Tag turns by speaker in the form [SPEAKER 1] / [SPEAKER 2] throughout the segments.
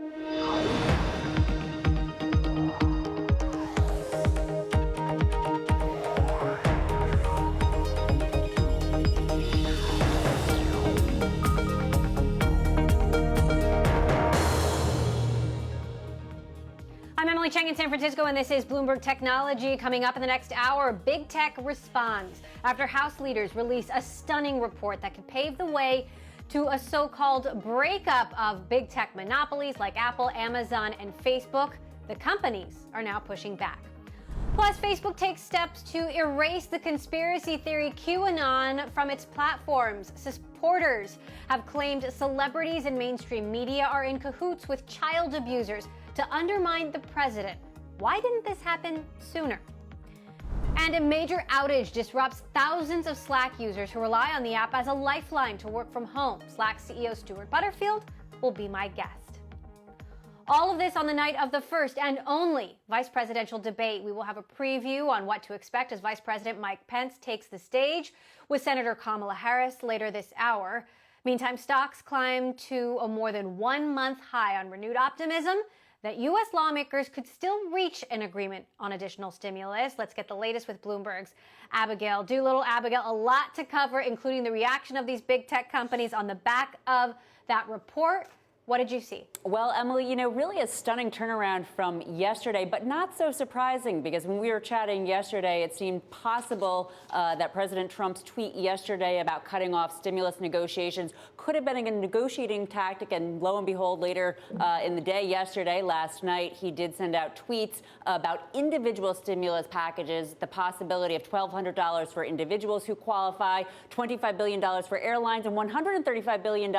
[SPEAKER 1] I'm Emily Chang in San Francisco, and this is Bloomberg Technology. Coming up in the next hour, big tech responds after House leaders release a stunning report that could pave the way to a so-called breakup of big tech monopolies like Apple, Amazon, and Facebook. The companies are now pushing back. Plus, Facebook takes steps to erase the conspiracy theory QAnon from its platforms. Supporters have claimed celebrities and mainstream media are in cahoots with child abusers to undermine the president. Why didn't this happen sooner? And a major outage disrupts thousands of Slack users who rely on the app as a lifeline to work from home. Slack CEO Stuart Butterfield will be my guest. All of this on the night of the first and only vice presidential debate. We will have a preview on what to expect as Vice President Mike Pence takes the stage with Senator Kamala Harris later this hour. Meantime, stocks climb to a more than 1 month high on renewed optimism that U.S. lawmakers could still reach an agreement on additional stimulus. Let's get the latest with Bloomberg's Abigail Doolittle. Abigail, a lot to cover, including the reaction of these big tech companies on the back of that report. What did you see?
[SPEAKER 2] Well, Emily, really a stunning turnaround from yesterday, but not so surprising because when we were chatting yesterday, it seemed possible that President Trump's tweet yesterday about cutting off stimulus negotiations could have been a negotiating tactic. And lo and behold, later in the day yesterday, last night, he did send out tweets about individual stimulus packages, the possibility of $1,200 for individuals who qualify, $25 billion for airlines, and $135 billion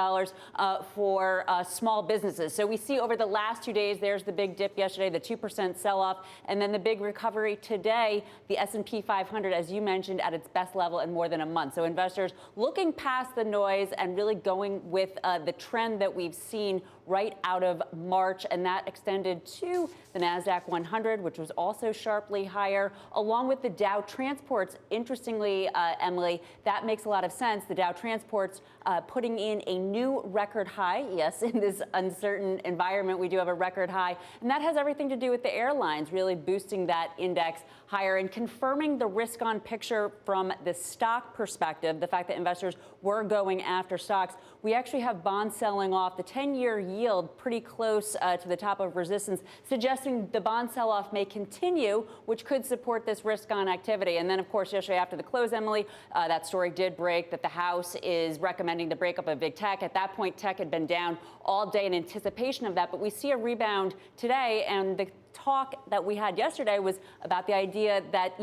[SPEAKER 2] for small businesses. So we see over the last 2 days, there's the big dip yesterday, the 2% sell-off, and then the big recovery today, the S&P 500, as you mentioned, at its best level in more than a month. So investors looking past the noise and really going with the trend that we've seen right out of March, and that extended to the NASDAQ 100, which was also sharply higher, along with the Dow Transports. Interestingly, Emily, that makes a lot of sense. The Dow Transports putting in a new record high. Yes, in this uncertain environment, we do have a record high, and that has everything to do with the airlines really boosting that index higher and confirming the risk-on picture from the stock perspective, the fact that investors were going after stocks. We actually have bonds selling off, the 10-year yield pretty close to the top of resistance, suggesting the bond sell-off may continue, which could support this risk-on activity. And then, of course, yesterday after the close, Emily, that story did break that the House is recommending the breakup of big tech. At that point, tech had been down all day in anticipation of that, but we see a rebound today, and the talk that we had yesterday was about the idea that,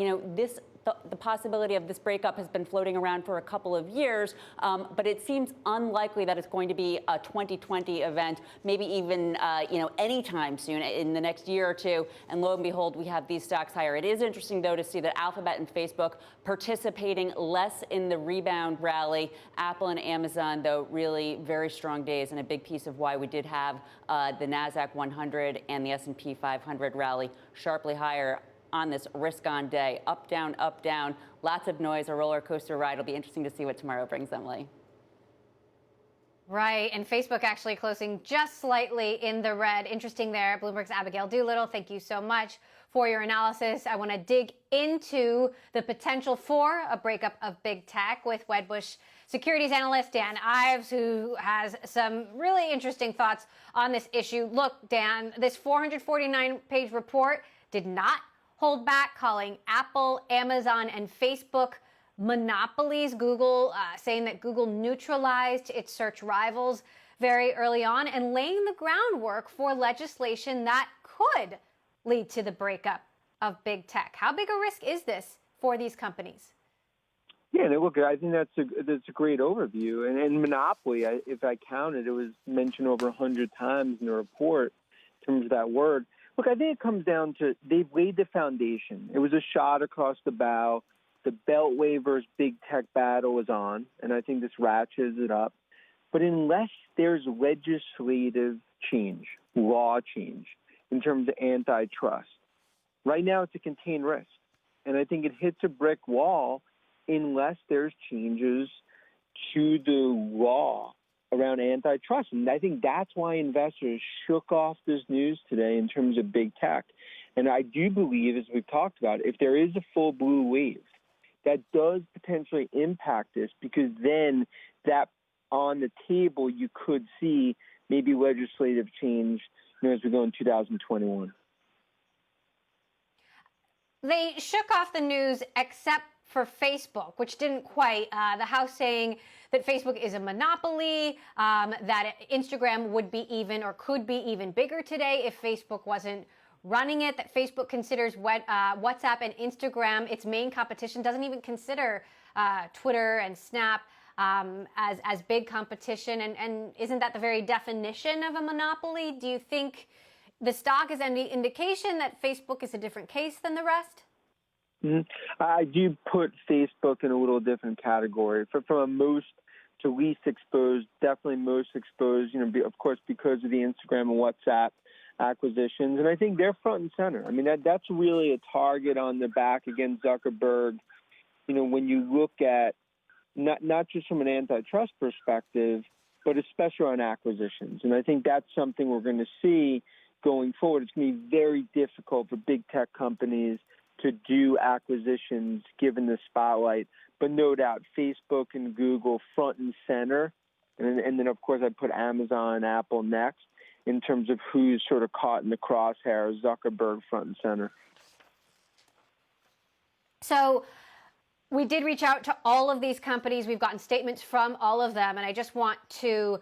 [SPEAKER 2] the possibility of this breakup has been floating around for a couple of years, but it seems unlikely that it's going to be a 2020 event, maybe even, anytime soon in the next year or two. And lo and behold, we have these stocks higher. It is interesting, though, to see that Alphabet and Facebook participating less in the rebound rally. Apple and Amazon, though, really very strong days, and a big piece of why we did have the NASDAQ 100 and the S&P 500 rally sharply higher on this risk-on day. Up, down, lots of noise, a roller coaster ride. It'll be interesting to see what tomorrow brings, Emily.
[SPEAKER 1] Right, and Facebook actually closing just slightly in the red. Interesting there. Bloomberg's Abigail Doolittle, thank you so much for your analysis. I want to dig into the potential for a breakup of big tech with Wedbush securities analyst Dan Ives, who has some really interesting thoughts on this issue. Look, Dan, this 449-page report did not hold back, calling Apple, Amazon, and Facebook monopolies. Google saying that Google neutralized its search rivals very early on and laying the groundwork for legislation that could lead to the breakup of big tech. How big a risk is this for these companies?
[SPEAKER 3] Yeah, look, I think that's a great overview. And monopoly, if I counted, it was mentioned over 100 times in the report in terms of that word. Look, I think it comes down to they've laid the foundation. It was a shot across the bow. The Beltway versus big tech battle is on, and I think this ratchets it up. But unless there's legislative change, law change, in terms of antitrust, right now it's a contained risk. And I think it hits a brick wall unless there's changes to the law around antitrust. And I think that's why investors shook off this news today in terms of big tech. And I do believe, as we've talked about, if there is a full blue wave, that does potentially impact this, because then that on the table you could see maybe legislative change, as we go in 2021.
[SPEAKER 1] They shook off the news except for Facebook, which didn't quite. The House saying that Facebook is a monopoly, that Instagram would be even or could be even bigger today if Facebook wasn't running it, that Facebook considers WhatsApp and Instagram its main competition, doesn't even consider Twitter and Snap as big competition. And isn't that the very definition of a monopoly? Do you think the stock is any indication that Facebook is a different case than the rest?
[SPEAKER 3] Mm-hmm. I do put Facebook in a little different category. From a most to least exposed, definitely most exposed, of course, because of the Instagram and WhatsApp acquisitions. And I think they're front and center. I mean, that's really a target on the back against Zuckerberg. When you look at not just from an antitrust perspective, but especially on acquisitions. And I think that's something we're going to see going forward. It's going to be very difficult for big tech companies to do acquisitions given the spotlight. But no doubt, Facebook and Google front and center. And then, of course, I put Amazon and Apple next in terms of who's sort of caught in the crosshairs, Zuckerberg front and center.
[SPEAKER 1] So we did reach out to all of these companies. We've gotten statements from all of them. And I just want to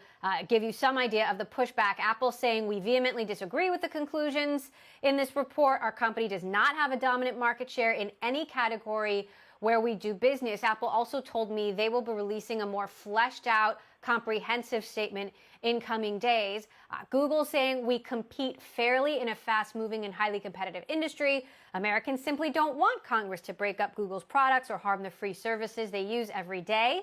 [SPEAKER 1] give you some idea of the pushback. Apple saying, we vehemently disagree with the conclusions in this report. Our company does not have a dominant market share in any category where we do business. Apple also told me they will be releasing a more fleshed out, comprehensive statement in coming days. Google saying we compete fairly in a fast-moving and highly competitive industry. Americans simply don't want Congress to break up Google's products or harm the free services they use every day.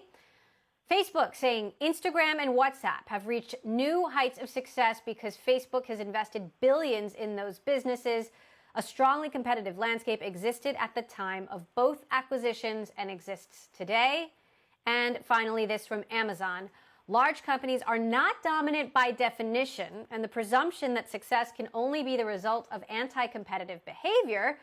[SPEAKER 1] Facebook saying Instagram and WhatsApp have reached new heights of success because Facebook has invested billions in those businesses. A strongly competitive landscape existed at the time of both acquisitions and exists today. And finally, this from Amazon. Large companies are not dominant by definition, and the presumption that success can only be the result of anti-competitive behavior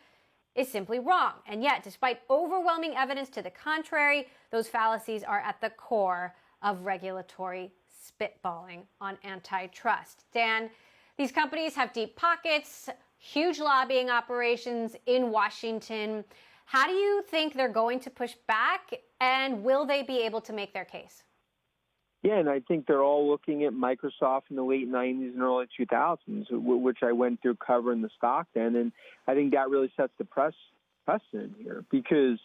[SPEAKER 1] is simply wrong. And yet, despite overwhelming evidence to the contrary, those fallacies are at the core of regulatory spitballing on antitrust. Dan, these companies have deep pockets, huge lobbying operations in Washington. How do you think they're going to push back, and will they be able to make their case?
[SPEAKER 3] Yeah, and I think they're all looking at Microsoft in the late 90s and early 2000s, which I went through covering the stock then. And I think that really sets the precedent here, because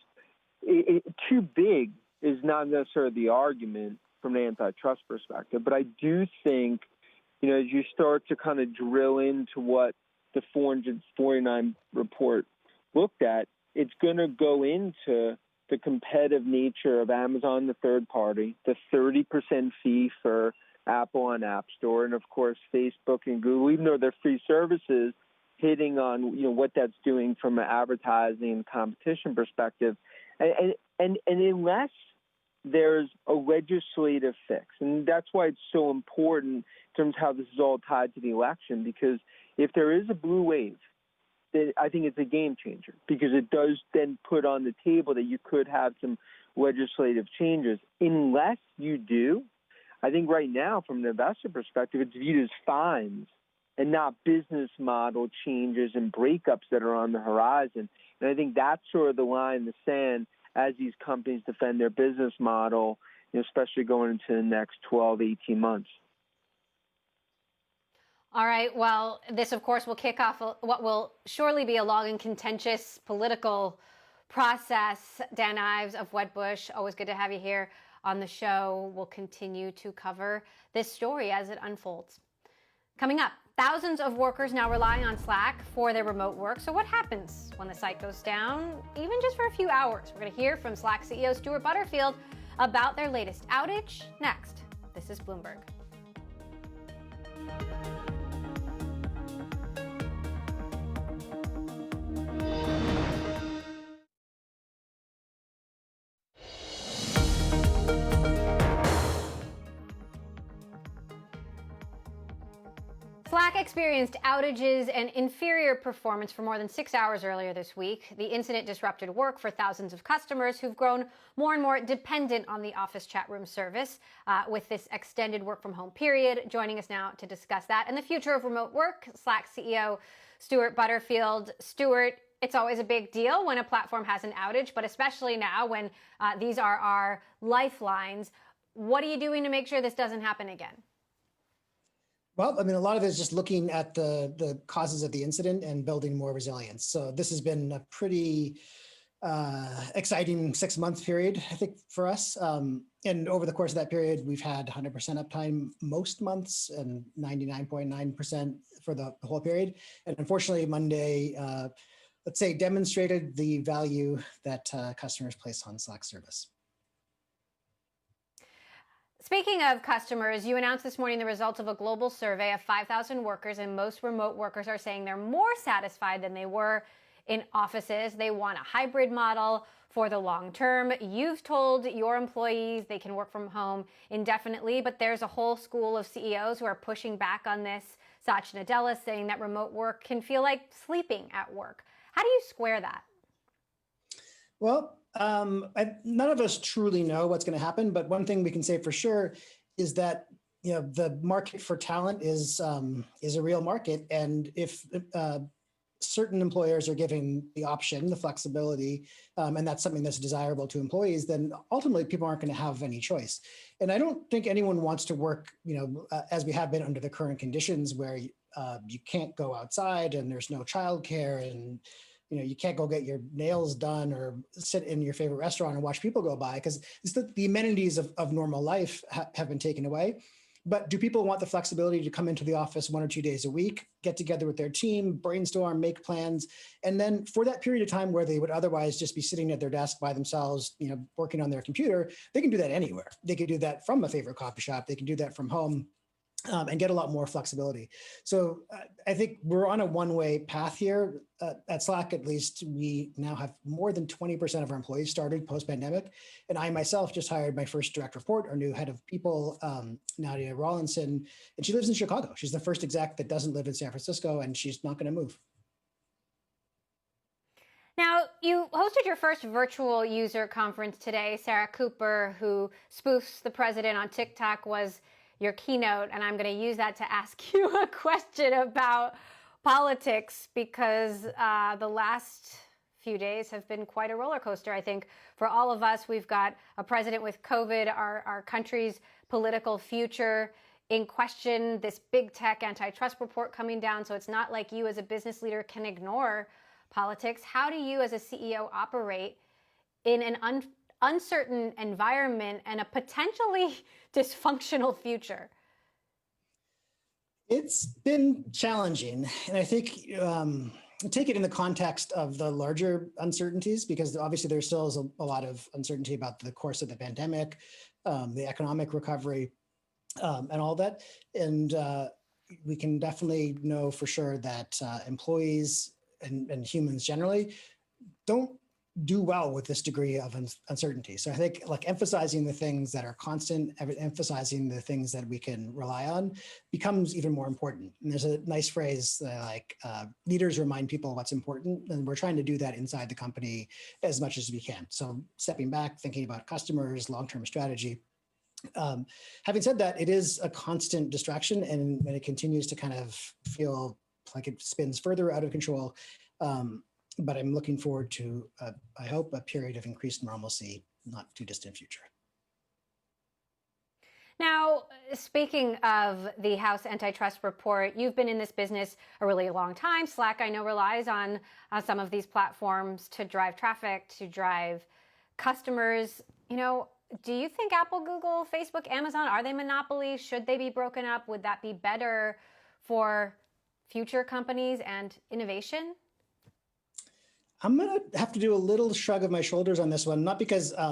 [SPEAKER 3] too big is not necessarily the argument from an antitrust perspective. But I do think, as you start to kind of drill into what the 449 report looked at, it's going to go into the competitive nature of Amazon, the third party, the 30% fee for Apple on App Store, and of course Facebook and Google, even though they're free services, hitting on what that's doing from an advertising and competition perspective, and unless there's a legislative fix, and that's why it's so important in terms of how this is all tied to the election, because if there is a blue wave, I think it's a game changer, because it does then put on the table that you could have some legislative changes. Unless you do, I think right now, from an investor perspective, it's viewed as fines and not business model changes and breakups that are on the horizon. And I think that's sort of the line in the sand as these companies defend their business model, especially going into the next 12, 18 months.
[SPEAKER 1] All right. Well, this, of course, will kick off what will surely be a long and contentious political process. Dan Ives of Wedbush, always good to have you here on the show. We'll continue to cover this story as it unfolds. Coming up, thousands of workers now rely on Slack for their remote work. So what happens when the site goes down, even just for a few hours? We're going to hear from Slack CEO Stuart Butterfield about their latest outage next. This is Bloomberg. Slack experienced outages and inferior performance for more than 6 hours earlier this week. The incident disrupted work for thousands of customers who've grown more and more dependent on the Office chat room service with this extended work from home period. Joining us now to discuss that and the future of remote work, Slack CEO Stuart Butterfield. Stuart, it's always a big deal when a platform has an outage, but especially now when these are our lifelines. What are you doing to make sure this doesn't happen again?
[SPEAKER 4] Well, I mean, a lot of it is just looking at the causes of the incident and building more resilience. So this has been a pretty exciting 6-month period, I think, for us. And over the course of that period, we've had 100% uptime most months and 99.9% for the whole period. And unfortunately, Monday, let's say, demonstrated the value that customers place on Slack service.
[SPEAKER 1] Speaking of customers, you announced this morning the results of a global survey of 5,000 workers, and most remote workers are saying they're more satisfied than they were in offices. They want a hybrid model for the long term. You've told your employees they can work from home indefinitely, but there's a whole school of CEOs who are pushing back on this. Satya Nadella saying that remote work can feel like sleeping at work. How do you square that?
[SPEAKER 4] Well, none of us truly know what's going to happen, but one thing we can say for sure is that the market for talent is a real market, and if certain employers are giving the option, the flexibility, and that's something that's desirable to employees, then ultimately people aren't going to have any choice. And I don't think anyone wants to work, as we have been under the current conditions, where you can't go outside and there's no childcare and you can't go get your nails done or sit in your favorite restaurant and watch people go by, because the amenities of normal life have been taken away. But do people want the flexibility to come into the office 1 or 2 days a week, get together with their team, brainstorm, make plans, and then for that period of time where they would otherwise just be sitting at their desk by themselves, working on their computer, they can do that anywhere. They can do that from a favorite coffee shop. They can do that from home. And get a lot more flexibility. So I think we're on a one-way path here. At Slack, at least, we now have more than 20% of our employees started post-pandemic. And I myself just hired my first direct report, our new head of people, Nadia Rawlinson, and she lives in Chicago. She's the first exec that doesn't live in San Francisco, and she's not going to move.
[SPEAKER 1] Now, you hosted your first virtual user conference today. Sarah Cooper, who spoofs the president on TikTok, was your keynote, and I'm going to use that to ask you a question about politics, because the last few days have been quite a roller coaster, I think, for all of us. We've got a president with COVID, our country's political future in question, this big tech antitrust report coming down, so it's not like you as a business leader can ignore politics. How do you as a CEO operate in an uncertain environment and a potentially dysfunctional future?
[SPEAKER 4] It's been challenging. And I think take it in the context of the larger uncertainties, because obviously there still is a lot of uncertainty about the course of the pandemic, the economic recovery, and all that. And we can definitely know for sure that employees and humans generally don't do well with this degree of uncertainty. So I think emphasizing the things that are constant, emphasizing the things that we can rely on becomes even more important. And there's a nice phrase that leaders remind people what's important, and we're trying to do that inside the company as much as we can. So stepping back, thinking about customers, long-term strategy. Having said that, it is a constant distraction, and it continues to kind of feel like it spins further out of control. But I'm looking forward to, I hope, a period of increased normalcy, not too distant future.
[SPEAKER 1] Now, speaking of the House antitrust report, you've been in this business a really long time. Slack, I know, relies on some of these platforms to drive traffic, to drive customers. Do you think Apple, Google, Facebook, Amazon, are they monopolies? Should they be broken up? Would that be better for future companies and innovation?
[SPEAKER 4] I'm going to have to do a little shrug of my shoulders on this one, not because I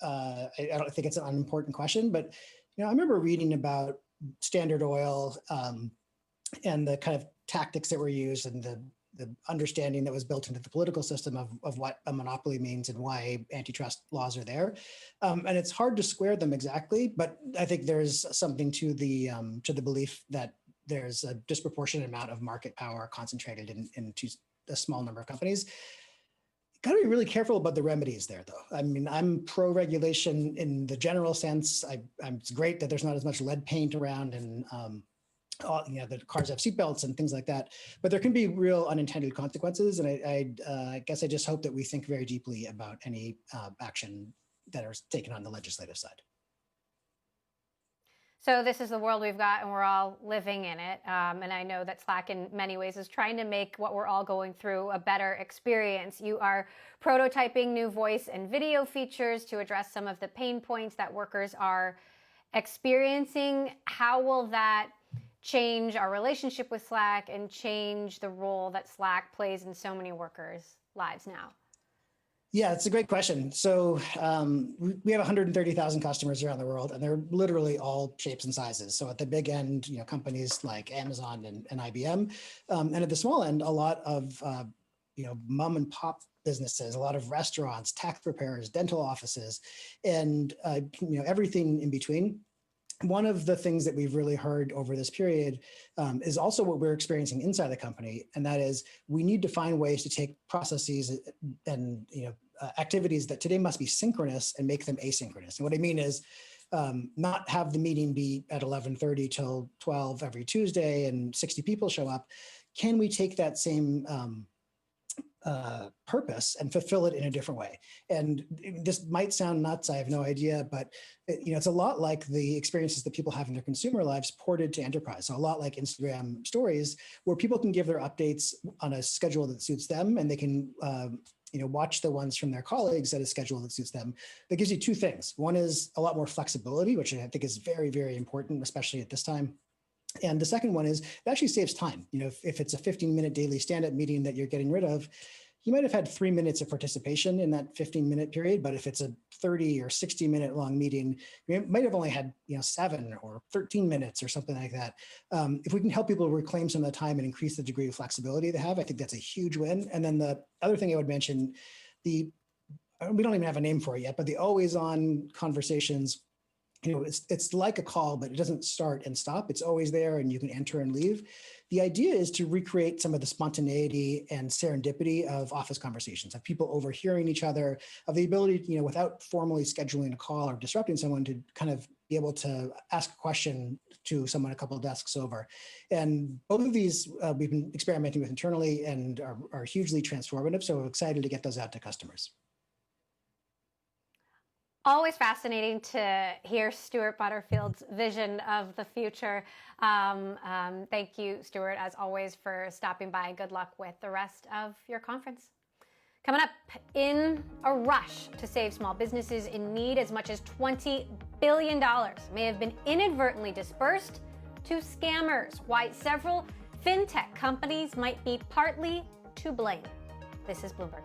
[SPEAKER 4] don't think it's an unimportant question, but I remember reading about Standard Oil and the kind of tactics that were used and the understanding that was built into the political system of what a monopoly means and why antitrust laws are there. And it's hard to square them exactly, but I think there's something to the belief that there's a disproportionate amount of market power concentrated into a small number of companies. Got to be really careful about the remedies there, though. I mean, I'm pro-regulation in the general sense. It's great that there's not as much lead paint around and the cars have seatbelts and things like that. But there can be real unintended consequences, and I guess I just hope that we think very deeply about any action that are taken on the legislative side.
[SPEAKER 1] So this is the world we've got, and we're all living in it. And I know that Slack, in many ways, is trying to make what we're all going through a better experience. You are prototyping new voice and video features to address some of the pain points that workers are experiencing. How will that change our relationship with Slack and change the role that Slack plays in so many workers' lives now?
[SPEAKER 4] Yeah, it's a great question. So we have 130,000 customers around the world, and they're literally all shapes and sizes. So at the big end, companies like Amazon and IBM, and at the small end, a lot of mom and pop businesses, a lot of restaurants, tax preparers, dental offices, and everything in between. One of the things that we've really heard over this period is also what we're experiencing inside the company, and that is we need to find ways to take processes and activities that today must be synchronous and make them asynchronous. And what I mean is not have the meeting be at 11:30 till 12 every Tuesday and 60 people show up. Can we take that same purpose and fulfill it in a different way? And this might sound nuts, I have no idea, but it's a lot like the experiences that people have in their consumer lives ported to enterprise. So a lot like Instagram stories, where people can give their updates on a schedule that suits them, and they can watch the ones from their colleagues at a schedule that suits them. That gives you two things. One is a lot more flexibility, which I think is very, very important, especially at this time. And the second one is it actually saves time. If it's a 15-minute daily stand-up meeting that you're getting rid of, you might have had 3 minutes of participation in that 15-minute period. But if it's a 30 or 60-minute long meeting, you might have only had 7 or 13 minutes or something like that. If we can help people reclaim some of the time and increase the degree of flexibility they have, I think that's a huge win. And then the other thing I would mention, we don't even have a name for it yet, but the always-on conversations. It's like a call, but it doesn't start and stop. It's always there, and you can enter and leave. The idea is to recreate some of the spontaneity and serendipity of office conversations, of people overhearing each other, of the ability, without formally scheduling a call or disrupting someone, to kind of be able to ask a question to someone a couple of desks over. And both of these we've been experimenting with internally and are hugely transformative. So we're excited to get those out to customers.
[SPEAKER 1] Always fascinating to hear Stuart Butterfield's vision of the future. Thank you, Stuart, as always, for stopping by. Good luck with the rest of your conference. Coming up, in a rush to save small businesses in need, as much as $20 billion may have been inadvertently dispersed to scammers. Why several fintech companies might be partly to blame. This is Bloomberg.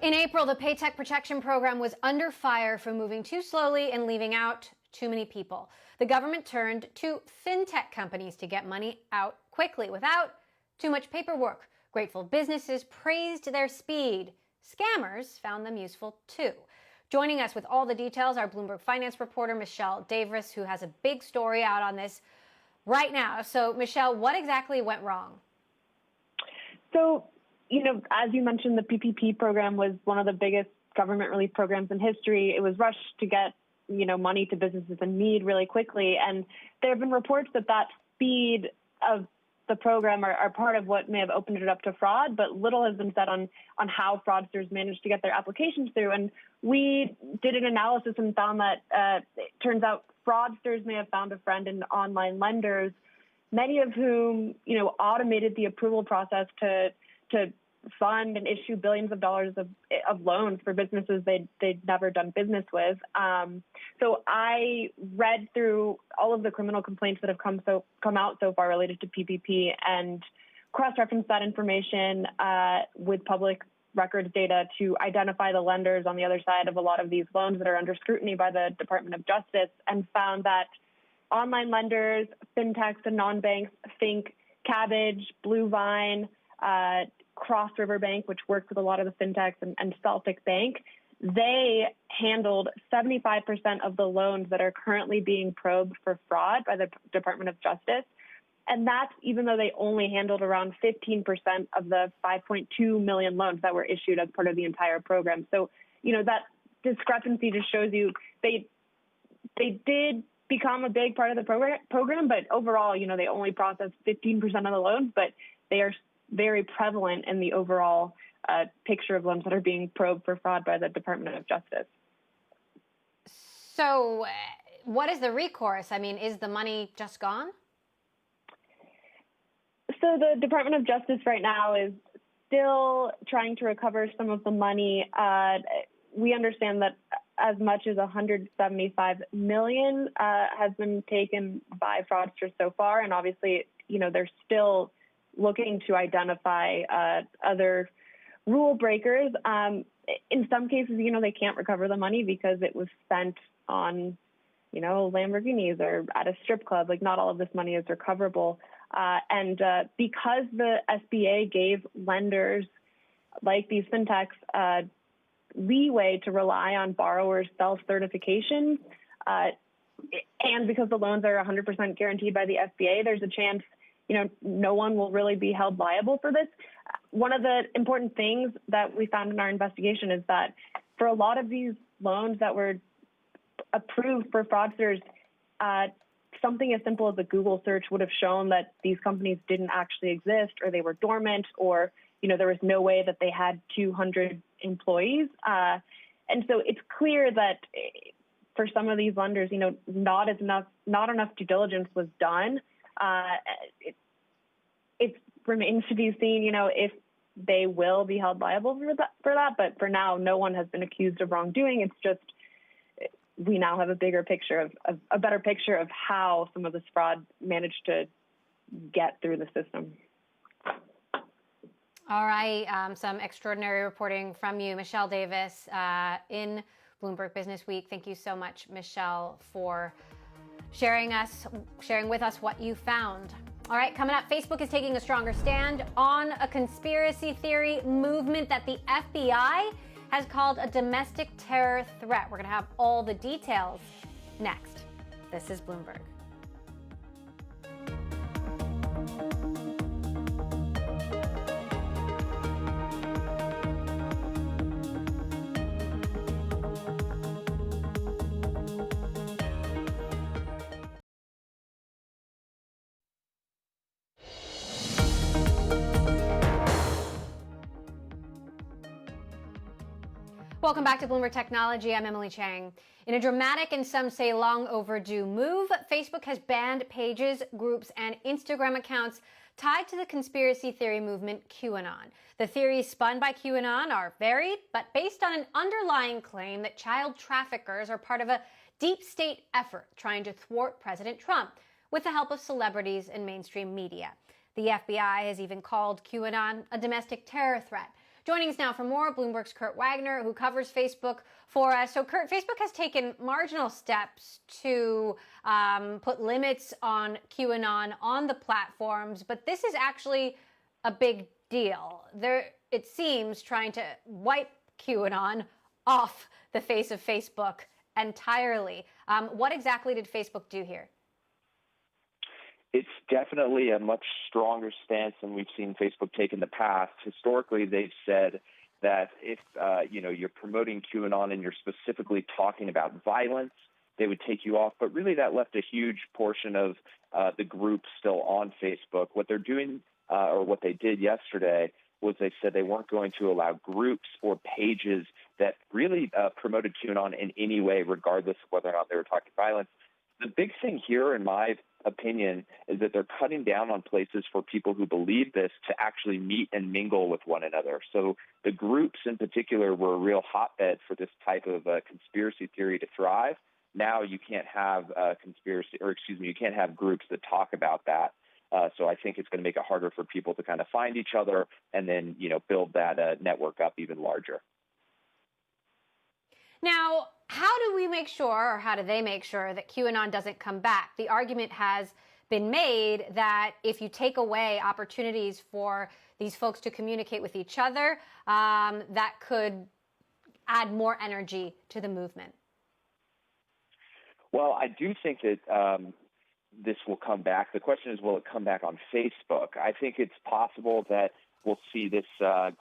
[SPEAKER 1] In April, the Paycheck Protection Program was under fire for moving too slowly and leaving out too many people. The government turned to fintech companies to get money out quickly without too much paperwork. Grateful businesses praised their speed. Scammers found them useful too. Joining us with all the details, our Bloomberg finance reporter, Michelle Davris, who has a big story out on this right now. So, Michelle, what exactly went wrong?
[SPEAKER 5] So, as you mentioned, the PPP program was one of the biggest government relief programs in history. It was rushed to get, money to businesses in need really quickly. And there have been reports that speed of the program are part of what may have opened it up to fraud, but little has been said on how fraudsters managed to get their applications through. And we did an analysis and found that it turns out fraudsters may have found a friend in online lenders, many of whom, automated the approval process to fund and issue billions of dollars of loans for businesses they'd never done business with. So I read through all of the criminal complaints that have come out so far related to PPP and cross-referenced that information with public records data to identify the lenders on the other side of a lot of these loans that are under scrutiny by the Department of Justice, and found that online lenders, fintechs, and non-banks, think Cabbage, Blue Vine, Cross River Bank, which works with a lot of the fintechs, and Celtic Bank, they handled 75% of the loans that are currently being probed for fraud by the Department of Justice. And that's even though they only handled around 15% of the 5.2 million loans that were issued as part of the entire program. So, that discrepancy just shows you they did become a big part of the program, but overall, they only processed 15% of the loans, but they are very prevalent in the overall picture of loans that are being probed for fraud by the Department of Justice.
[SPEAKER 1] So what is the recourse? I mean, is the money just gone?
[SPEAKER 5] So the Department of Justice right now is still trying to recover some of the money. We understand that as much as $175 million has been taken by fraudsters so far, and obviously, they're still looking to identify other rule breakers. In some cases, they can't recover the money because it was spent on, Lamborghinis or at a strip club. Like, not all of this money is recoverable. And because the SBA gave lenders like these fintechs leeway to rely on borrowers' self-certification, and because the loans are 100% guaranteed by the SBA, there's a chance, no one will really be held liable for this. One of the important things that we found in our investigation is that for a lot of these loans that were approved for fraudsters, something as simple as a Google search would have shown that these companies didn't actually exist, or they were dormant, or there was no way that they had 200 employees. And so it's clear that for some of these lenders, not enough due diligence was done. It remains to be seen, if they will be held liable for that. But for now, no one has been accused of wrongdoing. It's just we now have a better picture of how some of this fraud managed to get through the system.
[SPEAKER 1] All right, some extraordinary reporting from you, Michelle Davis, in Bloomberg Business Week. Thank you so much, Michelle, for sharing with us what you found. All right, coming up, Facebook is taking a stronger stand on a conspiracy theory movement that the FBI has called a domestic terror threat. We're going to have all the details next. This is Bloomberg. Welcome back to Bloomberg Technology. I'm Emily Chang. In a dramatic and some say long overdue move, Facebook has banned pages, groups, and Instagram accounts tied to the conspiracy theory movement QAnon. The theories spun by QAnon are varied, but based on an underlying claim that child traffickers are part of a deep state effort trying to thwart President Trump with the help of celebrities and mainstream media. The FBI has even called QAnon a domestic terror threat. Joining us now for more, Bloomberg's Kurt Wagner, who covers Facebook for us. So, Kurt, Facebook has taken marginal steps to put limits on QAnon on the platforms, but this is actually a big deal. It seems, trying to wipe QAnon off the face of Facebook entirely. What exactly did Facebook do here?
[SPEAKER 6] It's definitely a much stronger stance than we've seen Facebook take in the past. Historically, they've said that if you're promoting QAnon and you're specifically talking about violence, they would take you off. But really, that left a huge portion of the group still on Facebook. What they're doing, or what they did yesterday, was they said they weren't going to allow groups or pages that really promoted QAnon in any way, regardless of whether or not they were talking violence. The big thing here, in my opinion, is that they're cutting down on places for people who believe this to actually meet and mingle with one another. So the groups in particular were a real hotbed for this type of conspiracy theory to thrive. Now you can't have you can't have groups that talk about that. So I think it's going to make it harder for people to kind of find each other and then, build that network up even larger.
[SPEAKER 1] Now, how do we make sure, or how do they make sure, that QAnon doesn't come back? The argument has been made that if you take away opportunities for these folks to communicate with each other, that could add more energy to the movement?
[SPEAKER 6] Well, I do think that this will come back. The question is, will it come back on Facebook? I think it's possible that we'll see this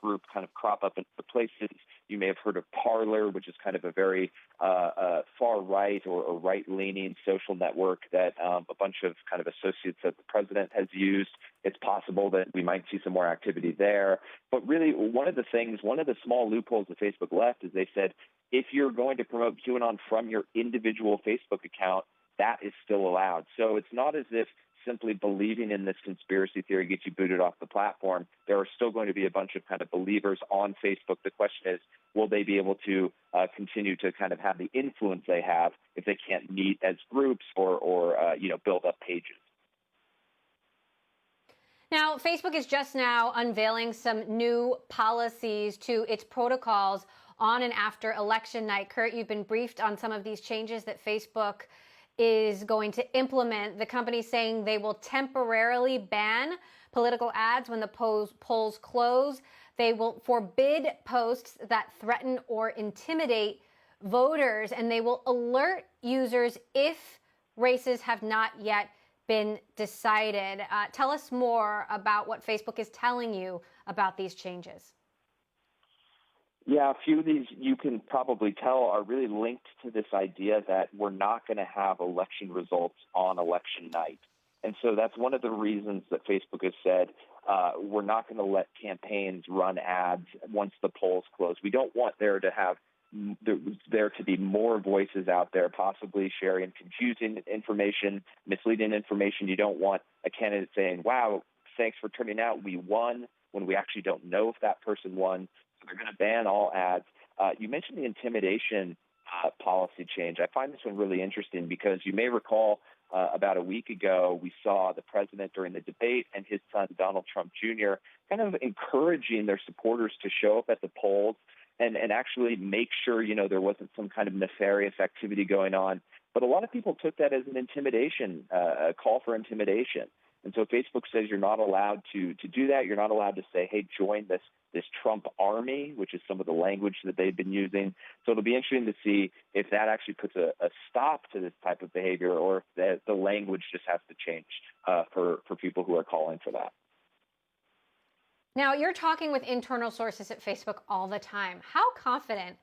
[SPEAKER 6] group kind of crop up in places. You may have heard of Parler, which is kind of a very far-right or right-leaning social network that a bunch of kind of associates of the president has used. It's possible that we might see some more activity there. But really, one of the small loopholes that Facebook left is they said, if you're going to promote QAnon from your individual Facebook account, that is still allowed. So it's not as if simply believing in this conspiracy theory gets you booted off the platform. There are still going to be a bunch of kind of believers on Facebook. The question is, will they be able to continue to kind of have the influence they have if they can't meet as groups or build up pages?
[SPEAKER 1] Now, Facebook is just now unveiling some new policies to its protocols on and after election night. Kurt, you've been briefed on some of these changes that Facebook is going to implement. The company saying they will temporarily ban political ads when the polls close. They will forbid posts that threaten or intimidate voters, and they will alert users if races have not yet been decided. Tell us more about what Facebook is telling you about these changes.
[SPEAKER 6] Yeah, a few of these you can probably tell are really linked to this idea that we're not going to have election results on election night. And so that's one of the reasons that Facebook has said we're not going to let campaigns run ads once the polls close. We don't want there to be more voices out there possibly sharing confusing information, misleading information. You don't want a candidate saying, wow, thanks for turning out, we won, when we actually don't know if that person won. So they're going to ban all ads. You mentioned the intimidation policy change. I find this one really interesting because you may recall about a week ago, we saw the president during the debate and his son, Donald Trump Jr., kind of encouraging their supporters to show up at the polls and actually make sure, there wasn't some kind of nefarious activity going on. But a lot of people took that as an intimidation, a call for intimidation. And so Facebook says you're not allowed to do that. You're not allowed to say, hey, join this Trump army, which is some of the language that they've been using. So it'll be interesting to see if that actually puts a stop to this type of behavior or if the language just has to change for people who are calling for that.
[SPEAKER 1] Now, you're talking with internal sources at Facebook all the time. How confident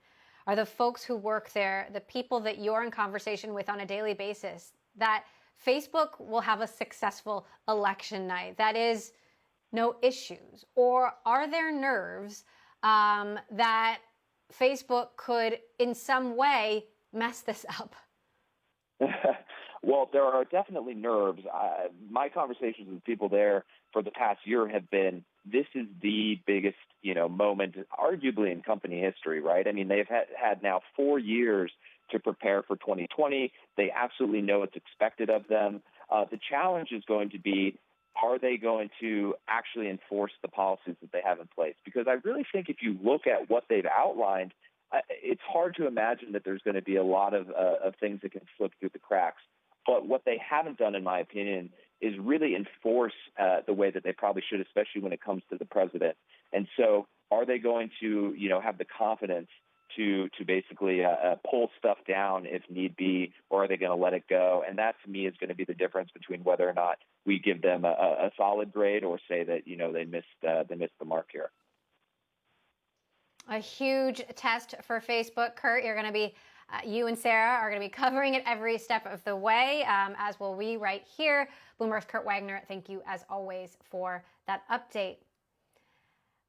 [SPEAKER 1] are the folks who work there, the people that you're in conversation with on a daily basis, that Facebook will have a successful election night? That is, no issues? Or are there nerves that Facebook could in some way mess this up?
[SPEAKER 6] Well, there are definitely nerves. My conversations with people there for the past year have been, this is the biggest, moment, arguably in company history, right? I mean, they've had now 4 years to prepare for 2020. They absolutely know what's expected of them. The challenge is going to be, are they going to actually enforce the policies that they have in place? Because I really think if you look at what they've outlined, it's hard to imagine that there's going to be a lot of things that can slip through the cracks. But what they haven't done, in my opinion, is really enforce the way that they probably should, especially when it comes to the president. And so are they going to, have the confidence to basically pull stuff down if need be, or are they going to let it go? And that, to me, is going to be the difference between whether or not we give them a solid grade or say that, they missed the mark here.
[SPEAKER 1] A huge test for Facebook. Kurt, you're going to be, you and Sarah are going to be covering it every step of the way, as will we right here. Bloomberg's Kurt Wagner, thank you as always for that update.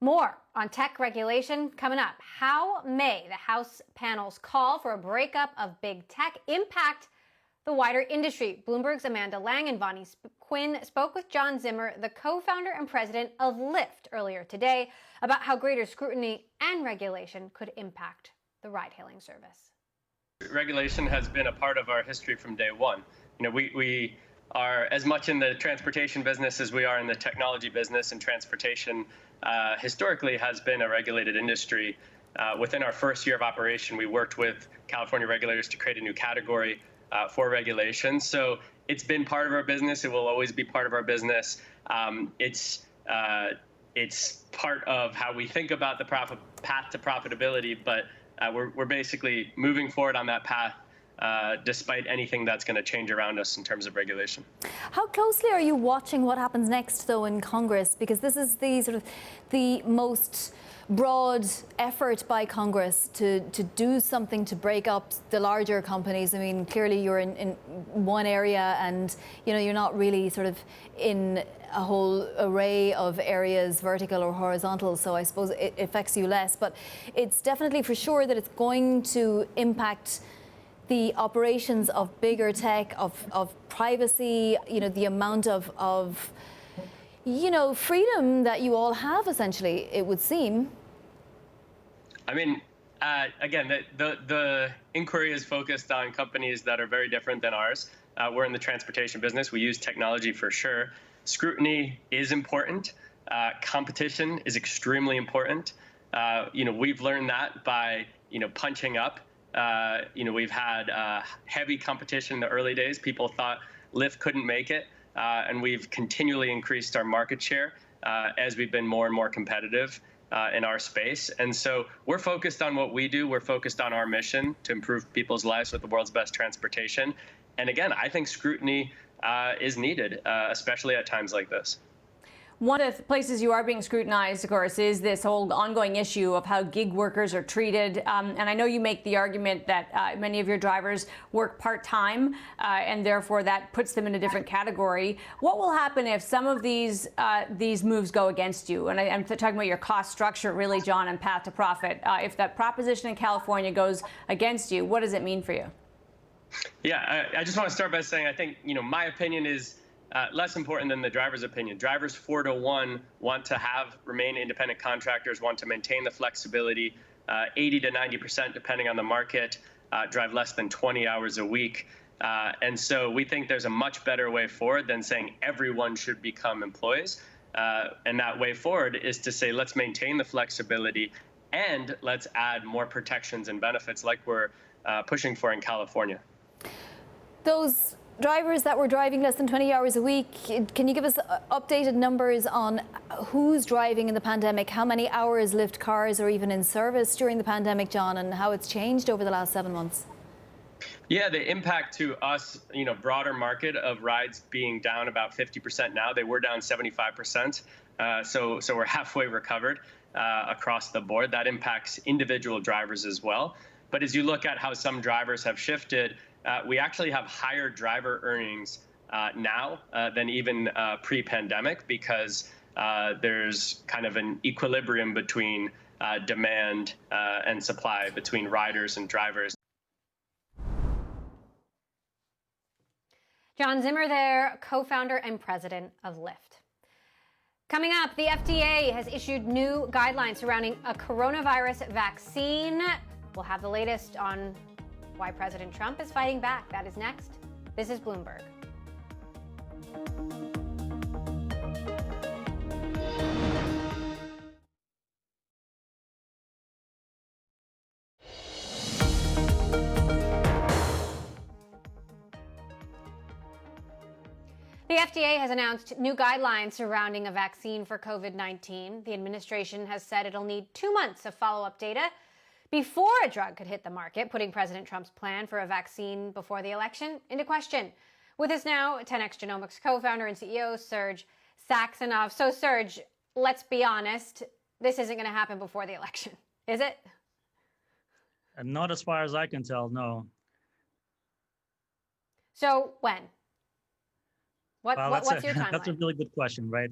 [SPEAKER 1] More on tech regulation coming up. How may the House panel's call for a breakup of big tech impact the wider industry? Bloomberg's Amanda Lang and Vonnie Quinn spoke with John Zimmer, the co-founder and president of Lyft, earlier today about how greater scrutiny and regulation could impact the ride-hailing service.
[SPEAKER 7] Regulation has been a part of our history from day one. We are as much in the transportation business as we are in the technology business, and transportation historically has been a regulated industry. Within our first year of operation, we worked with California regulators to create a new category for regulation. So it's been part of our business. It will always be part of our business. It's part of how we think about the path to profitability, but we're basically moving forward on that path despite anything that's going to change around us in terms of regulation.
[SPEAKER 8] How closely are you watching what happens next, though, in Congress? Because this is the most broad effort by Congress to do something to break up the larger companies. I mean, clearly you're in one area, and you're not really sort of in a whole array of areas, vertical or horizontal, so I suppose it affects you less. But it's definitely for sure that it's going to impact the operations of bigger tech, of privacy, the amount of freedom that you all have, essentially, it would seem.
[SPEAKER 7] I mean, again, the inquiry is focused on companies that are very different than ours. We're in the transportation business. We use technology for sure. Scrutiny is important. Competition is extremely important. We've learned that by, punching up. We've had heavy competition in the early days. People thought Lyft couldn't make it, and we've continually increased our market share as we've been more and more competitive in our space. And so we're focused on what we do. We're focused on our mission to improve people's lives with the world's best transportation. And again, I think scrutiny is needed, especially at times like this.
[SPEAKER 9] One of the places you are being scrutinized, of course, is this whole ongoing issue of how gig workers are treated. And I know you make the argument that many of your drivers work part-time, and therefore that puts them in a different category. What will happen if some of these moves go against you? And I'm talking about your cost structure, really, John, and path to profit. If that proposition in California goes against you, what does it mean for you?
[SPEAKER 7] Yeah, I just want to start by saying I think, my opinion is less important than the driver's opinion. Drivers 4 to 1 want to remain independent contractors, want to maintain the flexibility, 80 to 90%, depending on the market, drive less than 20 hours a week. And so we think there's a much better way forward than saying everyone should become employees. And that way forward is to say, let's maintain the flexibility and let's add more protections and benefits like we're pushing for in California.
[SPEAKER 8] Those drivers that were driving less than 20 hours a week, can you give us updated numbers on who's driving in the pandemic, how many hours Lyft cars are even in service during the pandemic, John, and how it's changed over the last 7 months?
[SPEAKER 7] Yeah, the impact to us, broader market of rides being down about 50% now. They were down 75%. So we're halfway recovered across the board. That impacts individual drivers as well. But as you look at how some drivers have shifted, we actually have higher driver earnings now than even pre-pandemic because there's kind of an equilibrium between demand and supply between riders and drivers.
[SPEAKER 1] John Zimmer there, co-founder and president of Lyft. Coming up, the FDA has issued new guidelines surrounding a coronavirus vaccine. We'll have the latest on why President Trump is fighting back. That is next. This is Bloomberg. The FDA has announced new guidelines surrounding a vaccine for COVID-19. The administration has said it'll need 2 months of follow-up data before a drug could hit the market, putting President Trump's plan for a vaccine before the election into question. With us now, 10x Genomics co-founder and CEO Serge Saxonov. So Serge, let's be honest, this isn't going to happen before the election, is it?
[SPEAKER 10] Not as far as I can tell, no.
[SPEAKER 1] So when? What's your timeline?
[SPEAKER 10] That's a really good question, right?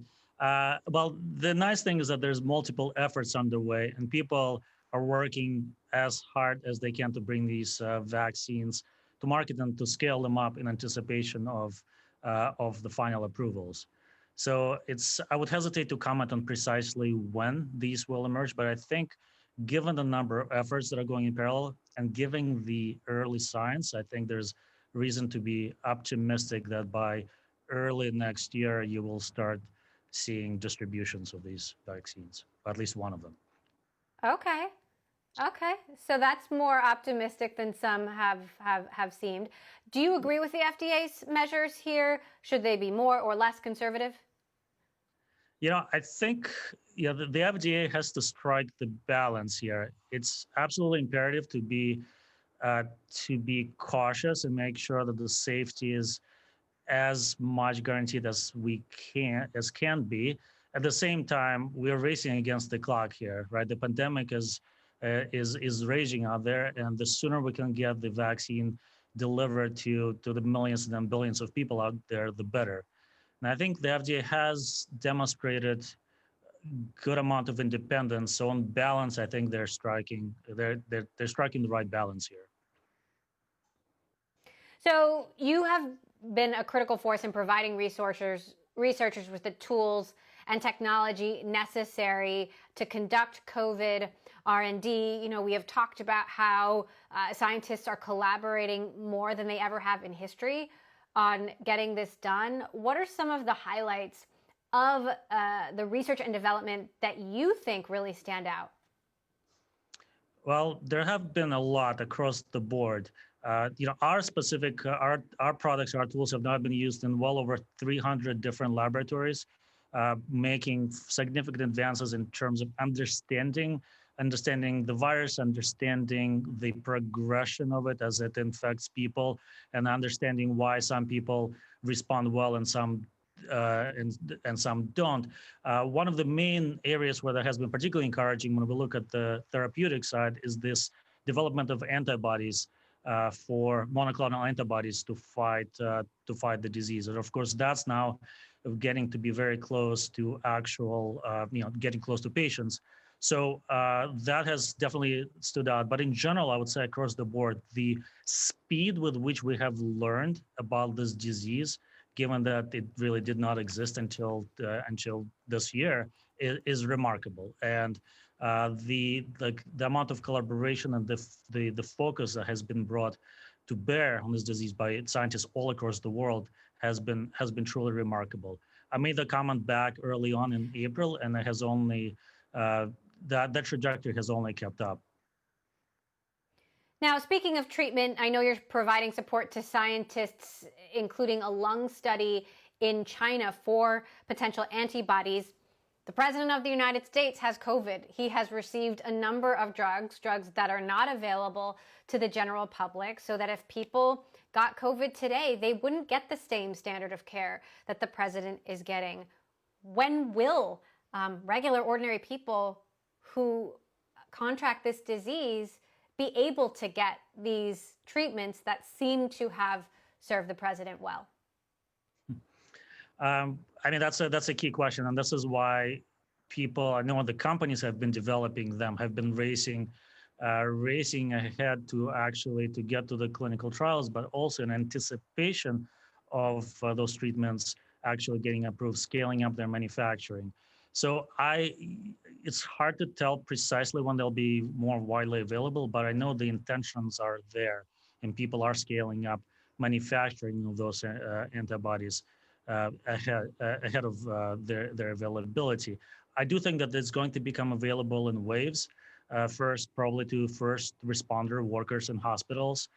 [SPEAKER 10] Well, the nice thing is that there's multiple efforts underway, and people are working as hard as they can to bring these vaccines to market and to scale them up in anticipation of the final approvals. So I would hesitate to comment on precisely when these will emerge, but I think given the number of efforts that are going in parallel and given the early signs, I think there's reason to be optimistic that by early next year, you will start seeing distributions of these vaccines, at least one of them.
[SPEAKER 1] Okay. Okay, so that's more optimistic than some have seemed. Do you agree with the FDA's measures here? Should they be more or less conservative?
[SPEAKER 10] I think the FDA has to strike the balance here. It's absolutely imperative to be cautious and make sure that the safety is as much guaranteed as can be. At the same time, we're racing against the clock here, right? The pandemic is raging out there, and the sooner we can get the vaccine delivered to the millions and then billions of people out there, the better. And I think the FDA has demonstrated good amount of independence. So on balance, I think they're striking the right balance here.
[SPEAKER 1] So you have been a critical force in providing researchers with the tools and technology necessary to conduct COVID R&D. We have talked about how scientists are collaborating more than they ever have in history on getting this done. What are some of the highlights of the research and development that you think really stand out?
[SPEAKER 10] Well, there have been a lot across the board. Our specific, our products, our tools have now been used in well over 300 different laboratories, making significant advances in terms of understanding the virus, understanding the progression of it as it infects people, and understanding why some people respond well and some don't. One of the main areas where that has been particularly encouraging when we look at the therapeutic side is this development of antibodies for monoclonal antibodies to fight the disease. And of course, that's now getting to be very close to actual, getting close to patients. So that has definitely stood out. But in general, I would say across the board, the speed with which we have learned about this disease, given that it really did not exist until this year, is remarkable. And the amount of collaboration and the focus that has been brought to bear on this disease by scientists all across the world has been truly remarkable. I made the comment back early on in April, and it has only that trajectory has only kept up.
[SPEAKER 1] Now, speaking of treatment, I know you're providing support to scientists, including a lung study in China for potential antibodies. The President of the United States has COVID. He has received a number of drugs that are not available to the general public, so that if people got COVID today, they wouldn't get the same standard of care that the president is getting. When will regular, ordinary people who contract this disease be able to get these treatments that seem to have served the president well?
[SPEAKER 10] That's a key question, and this is why people, I know the companies have been developing them, have been racing ahead to get to the clinical trials, but also in anticipation of those treatments actually getting approved, scaling up their manufacturing. So it's hard to tell precisely when they'll be more widely available, but I know the intentions are there, and people are scaling up manufacturing of those antibodies ahead of their availability. I do think that it's going to become available in waves. First, probably to first responder workers in hospitals,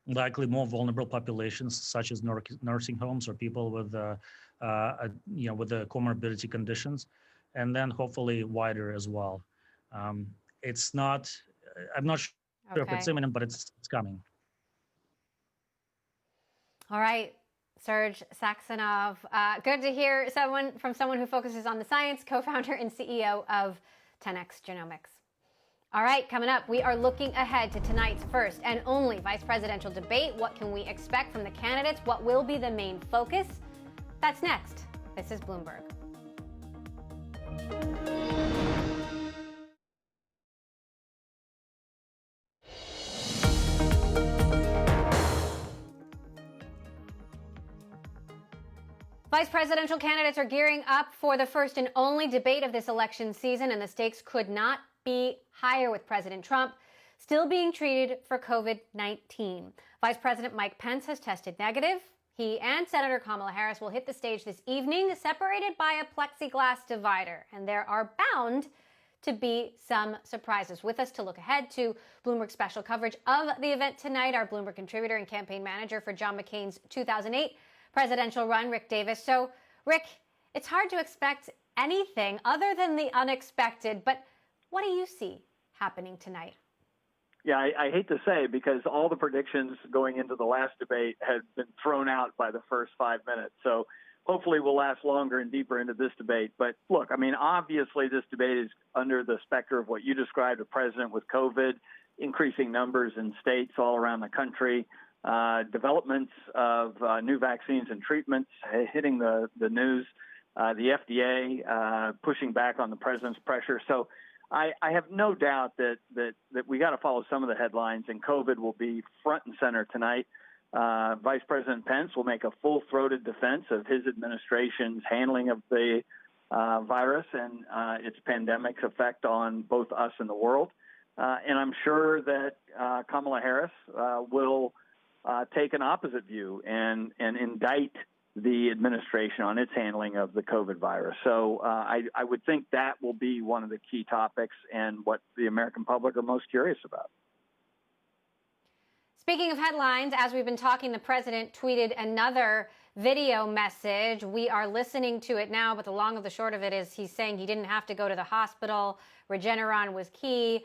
[SPEAKER 10] likely more vulnerable populations such as nursing homes or people with the comorbidity conditions, and then hopefully wider as well. I'm not sure if it's imminent, but it's coming.
[SPEAKER 1] All right, Serge Saxonov, good to hear from someone who focuses on the science, co-founder and CEO of 10x Genomics. All right, coming up, we are looking ahead to tonight's first and only vice presidential debate. What can we expect from the candidates? What will be the main focus? That's next. This is Bloomberg. Vice presidential candidates are gearing up for the first and only debate of this election season, and the stakes could not be higher with President Trump still being treated for COVID-19. Vice President Mike Pence has tested negative. He and Senator Kamala Harris will hit the stage this evening, separated by a plexiglass divider, and there are bound to be some surprises. With us to look ahead to Bloomberg special coverage of the event tonight, our Bloomberg contributor and campaign manager for John McCain's 2008 presidential run, Rick Davis. So, Rick, it's hard to expect anything other than the unexpected, but what do you see happening tonight?
[SPEAKER 11] Yeah, I hate to say, because all the predictions going into the last debate had been thrown out by the first 5 minutes. So hopefully we'll last longer and deeper into this debate. But look, I mean, obviously this debate is under the specter of what you described, a president with COVID, increasing numbers in states all around the country, developments of new vaccines and treatments hitting the news, the FDA pushing back on the president's pressure. So I have no doubt that we got to follow some of the headlines, and COVID will be front and center tonight. Vice President Pence will make a full-throated defense of his administration's handling of the virus and its pandemic's effect on both us and the world. And I'm sure that Kamala Harris will take an opposite view and indict the administration on its handling of the COVID virus. So I would think that will be one of the key topics and what the American public are most curious about.
[SPEAKER 1] Speaking of headlines, as we've been talking, the president tweeted another video message. We are listening to it now, but the long of the short of it is he's saying he didn't have to go to the hospital. Regeneron was key.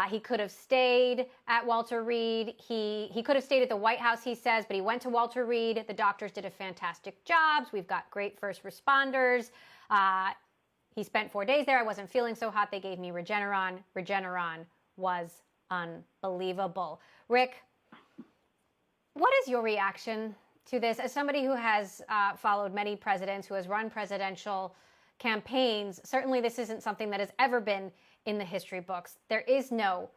[SPEAKER 1] He could have stayed at Walter Reed. He could have stayed at the White House, he says, but he went to Walter Reed. The doctors did a fantastic job. We've got great first responders. He spent 4 days there. I wasn't feeling so hot. They gave me Regeneron. Regeneron was unbelievable. Rick, what is your reaction to this? As somebody who has followed many presidents, who has run presidential campaigns, certainly this isn't something that has ever been in the history books. There is no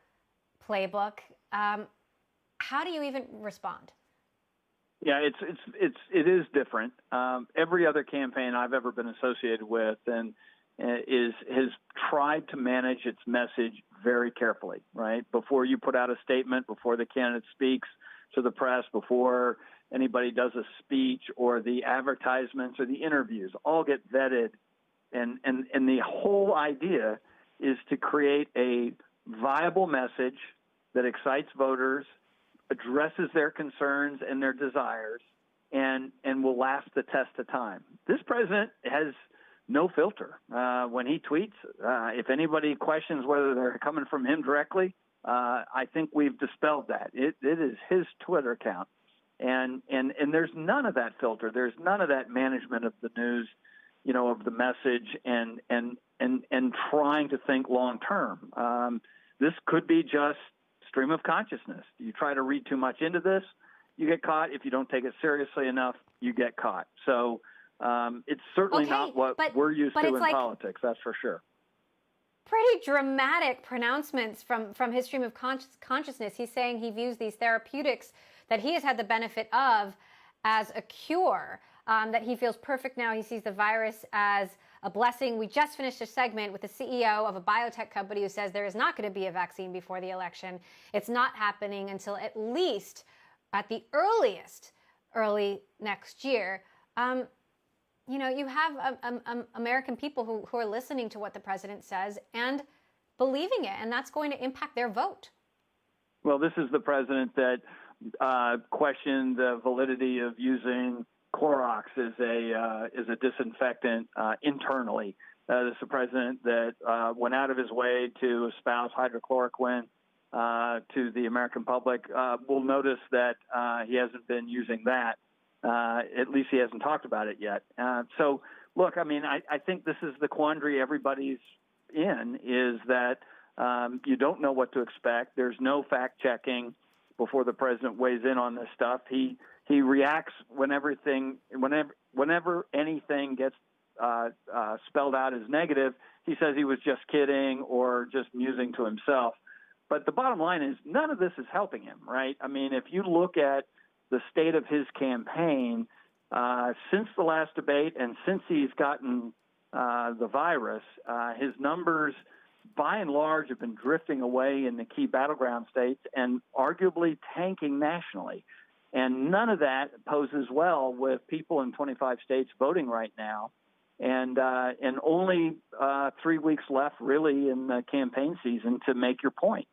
[SPEAKER 1] playbook. How do you even respond?
[SPEAKER 11] Yeah, it is different. Every other campaign I've ever been associated with has tried to manage its message very carefully, right? Before you put out a statement, before the candidate speaks to the press, before anybody does a speech, or the advertisements or the interviews all get vetted. And the whole idea is to create a viable message that excites voters, addresses their concerns and their desires, and will last the test of time. This president has no filter. When he tweets, if anybody questions whether they're coming from him directly, I think we've dispelled that. It is his Twitter account. And there's none of that filter. There's none of that management of the news, of the message and trying to think long term. This could be just stream of consciousness. You try to read too much into this, you get caught. If you don't take it seriously enough, you get caught. So it's certainly not what we're used to in politics, that's for sure.
[SPEAKER 1] Pretty dramatic pronouncements from his stream of consciousness. He's saying he views these therapeutics that he has had the benefit of as a cure, that he feels perfect now. He sees the virus as a blessing. We just finished a segment with the CEO of a biotech company who says there is not going to be a vaccine before the election. It's not happening until at least, at the earliest, early next year. You have American people who are listening to what the president says and believing it, and that's going to impact their vote.
[SPEAKER 11] Well, this is the president that questioned the validity of using Clorox as a disinfectant internally. This is the president that went out of his way to espouse hydrochloroquine to the American public. We'll notice that he hasn't been using that. At least he hasn't talked about it yet. So, look, I mean, I think this is the quandary everybody's in, is that you don't know what to expect. There's no fact-checking before the president weighs in on this stuff. He reacts whenever anything gets spelled out as negative. He says he was just kidding or just musing to himself. But the bottom line is none of this is helping him, right? I mean, if you look at the state of his campaign since the last debate and since he's gotten the virus, his numbers by and large have been drifting away in the key battleground states and arguably tanking nationally. And none of that poses well with people in 25 states voting right now and only 3 weeks left really in the campaign season to make your point.